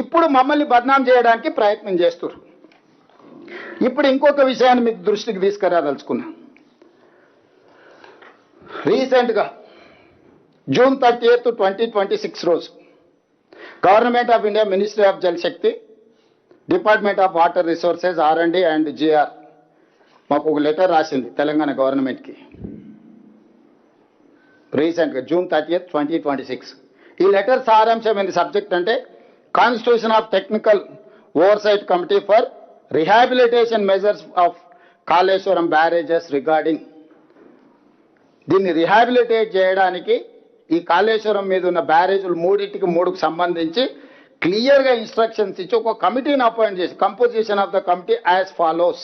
ఇప్పుడు మమ్మల్ని బద్నాం చేయడానికి ప్రయత్నం చేస్తున్నారు. ఇప్పుడు ఇంకొక విషయాన్ని మీకు దృష్టికి తీసుకురాదలుచుకున్నా. రీసెంట్గా June 30th, 2026 రోజు government of India, ministry of Jal Shakti, department of water resources, R&D and GR మాకు ఒక లెటర్ రాసింది తెలంగాణ గవర్నమెంట్కి. రీసెంట్గా June 30th, 2026. ఈ లెటర్ సారాంశం ఏంది సబ్జెక్ట్ అంటే constitution of technical oversight committee for rehabilitation measures of Kaleshwaram barrages regarding. దీన్ని రిహాబిలిటేట్ చేయడానికి ఈ కాళేశ్వరం మీద ఉన్న బ్యారేజీలు మూడుకు సంబంధించి క్లియర్గా ఇన్స్ట్రక్షన్స్ ఇచ్చి ఒక కమిటీని అపాయింట్ చేసి, composition of the committee as follows.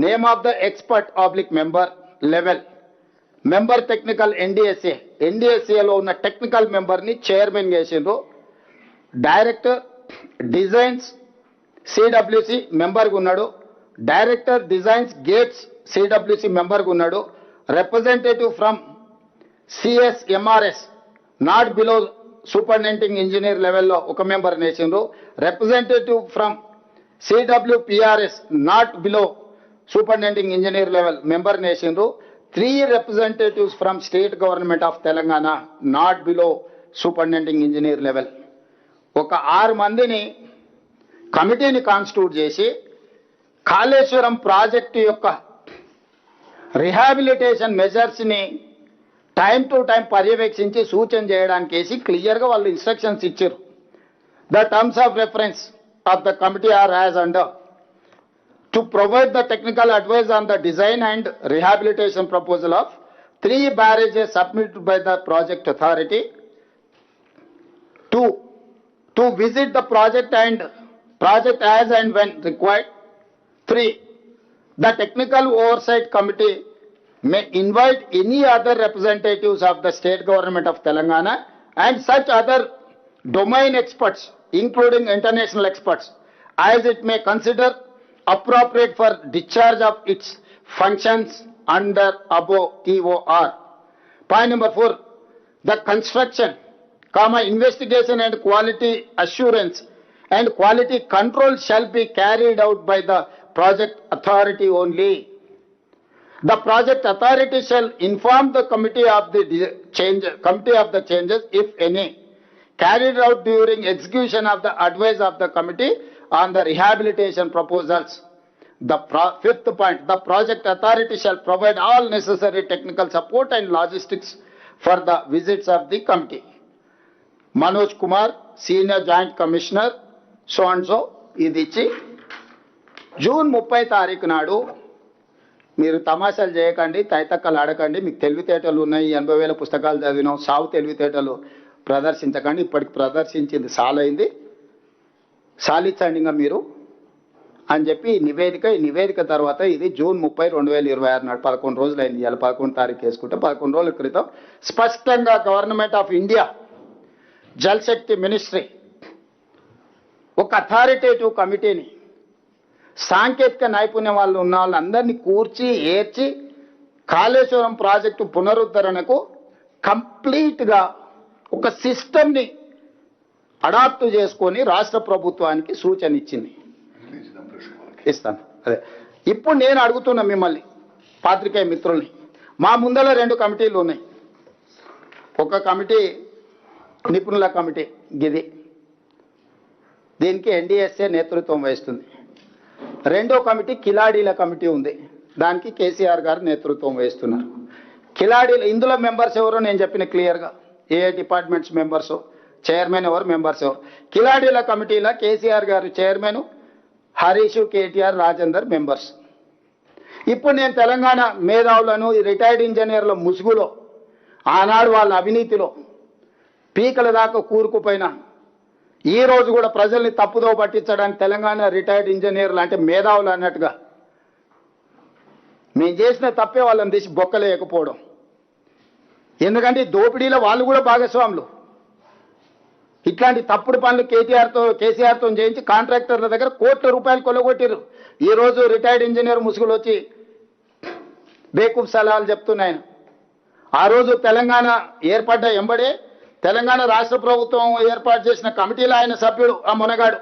Name of the expert oblique member level, member technical ఎన్డీఎస్ఏలో ఉన్న టెక్నికల్ మెంబర్ని చైర్మన్ చేసిండ్రు. డైరెక్టర్ డిజైన్స్ సిడబ్ల్యూసి మెంబర్గా ఉన్నాడు. డైరెక్టర్ డిజైన్స్ గేట్స్ సిడబ్ల్యూసి మెంబర్గా ఉన్నాడు. Representative from CSMRS not below superintending engineer లెవెల్లో ఒక మెంబర్ వేసిండ్రు. Representative from CWPRS not below superintending engineer level member వేసిండ్రు. 3 representatives from state government of Telangana not below superintending engineer level. ఒక 6 మందిని కమిటీని constitute చేసి కాళేశ్వరం ప్రాజెక్టు యొక్క రిహాబిలిటేషన్ మెజర్స్ని టైం టు టైం పర్యవేక్షించి సూచన చేయడానికి వేసి క్లియర్గా వాళ్ళు ఇన్స్ట్రక్షన్స్ ఇచ్చారు. The terms of reference of the committee are as under to provide the technical advice on the design and rehabilitation proposal of 3 barrages submitted by the project authority, to visit the project as and when required. 3, the technical oversight committee may invite any other representatives of the state government of Telangana and such other domain experts, including international experts, as it may consider appropriate for discharge of its functions under above TOR. Point number 4, the construction, investigation and quality assurance and quality control shall be carried out by the project authority only. The project authority shall inform the committee of the changes, if any, carried out during execution of the advice of the committee on the rehabilitation proposals. The 5th point, the project authority shall provide all necessary technical support and logistics for the visits of the committee. Manoj Kumar, Senior Joint Commissioner, so and so, ఇది ఇచ్చి June 30 తారీఖు నాడు మీరు తమాషాలు చేయకండి, తైతక్కలు ఆడకండి, మీకు తెలివితేటలు ఉన్నాయి, 80,000 పుస్తకాలు చదివినాం, సావు తెలివితేటలు ప్రదర్శించకండి, ఇప్పటికి ప్రదర్శించింది సాలైంది, సాలించండి ఇంకా మీరు అని చెప్పి ఈ నివేదిక తర్వాత ఇది June 30, 2026 నాడు 11 రోజులైంది. ఇవాళ 11 తారీఖు వేసుకుంటే 11 రోజుల క్రితం స్పష్టంగా government of India Jal Shakti ministry ఒక అథారిటేటివ్ కమిటీని, సాంకేతిక నైపుణ్యం వాళ్ళు ఉన్న వాళ్ళందరినీ కూర్చి ఏర్చి కాళేశ్వరం ప్రాజెక్టు పునరుద్ధరణకు కంప్లీట్గా ఒక సిస్టమ్ని అడాప్ట్ చేసుకొని రాష్ట్ర ప్రభుత్వానికి సూచన ఇచ్చింది. ఇస్తాను. అదే ఇప్పుడు నేను అడుగుతున్నా మిమ్మల్ని పాత్రికేయ మిత్రుల్ని, మా ముందర 2 కమిటీలు ఉన్నాయి. ఒక కమిటీ నిపుణుల కమిటీ గిది, దీనికి ఎన్డీఎస్ఏ నేతృత్వం వహిస్తుంది. రెండో కమిటీ కిలాడీల కమిటీ ఉంది, దానికి కేసీఆర్ గారు నేతృత్వం వహిస్తున్నారు. కిలాడీలు ఇందులో మెంబర్స్ ఎవరో నేను చెప్పిన క్లియర్గా, ఏ డిపార్ట్మెంట్స్ మెంబర్స్, చైర్మన్ ఎవరు, మెంబర్స్ ఎవరు. కిలాడీల కమిటీలో కేసీఆర్ గారు చైర్మన్, హరీష్, కేటీఆర్, రాజేందర్ మెంబర్స్. ఇప్పుడు నేను తెలంగాణ మేధావులను, రిటైర్డ్ ఇంజనీర్ల ముసుగులో, ఆనాడు వాళ్ళ అవినీతిలో పీకల దాకా కూరుకుపోయినా ఈ రోజు కూడా ప్రజల్ని తప్పుదో పట్టించడానికి తెలంగాణ రిటైర్డ్ ఇంజనీర్లు అంటే మేధావులు అన్నట్టుగా మేము చేసిన తప్పే వాళ్ళని తీసి బొక్కలేకపోవడం. ఎందుకంటే దోపిడీలో వాళ్ళు కూడా భాగస్వాములు. ఇట్లాంటి తప్పుడు పనులు కేసీఆర్తో చేయించి కాంట్రాక్టర్ల దగ్గర కోట్ల రూపాయలు కొల్లగొట్టారు. ఈరోజు రిటైర్డ్ ఇంజనీర్ ముసుగులు వచ్చి బేకూఫ్ సలహాలు చెప్తున్నాయన. ఆ రోజు తెలంగాణ ఏర్పడ్డ ఎంబడే తెలంగాణ రాష్ట్ర ప్రభుత్వం ఏర్పాటు చేసిన కమిటీలో ఆయన సభ్యుడు ఆ మునగాడు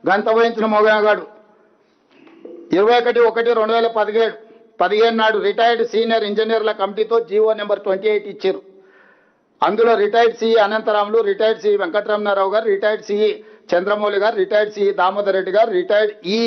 గంత వహించిన మొగగాడు 21/1/2017 నాడు రిటైర్డ్ సీనియర్ ఇంజనీర్ల కమిటీతో జీవో నెంబర్ 28 ఇచ్చారు. అందులో retired CE Anantharamulu, retired CE Venkataramanarao గారు, రిటైర్డ్ సిఈ చంద్రమౌళి గారు, రిటైర్డ్ సిఈ దామోదర్ రెడ్డి గారు, రిటైర్డ్ ఈ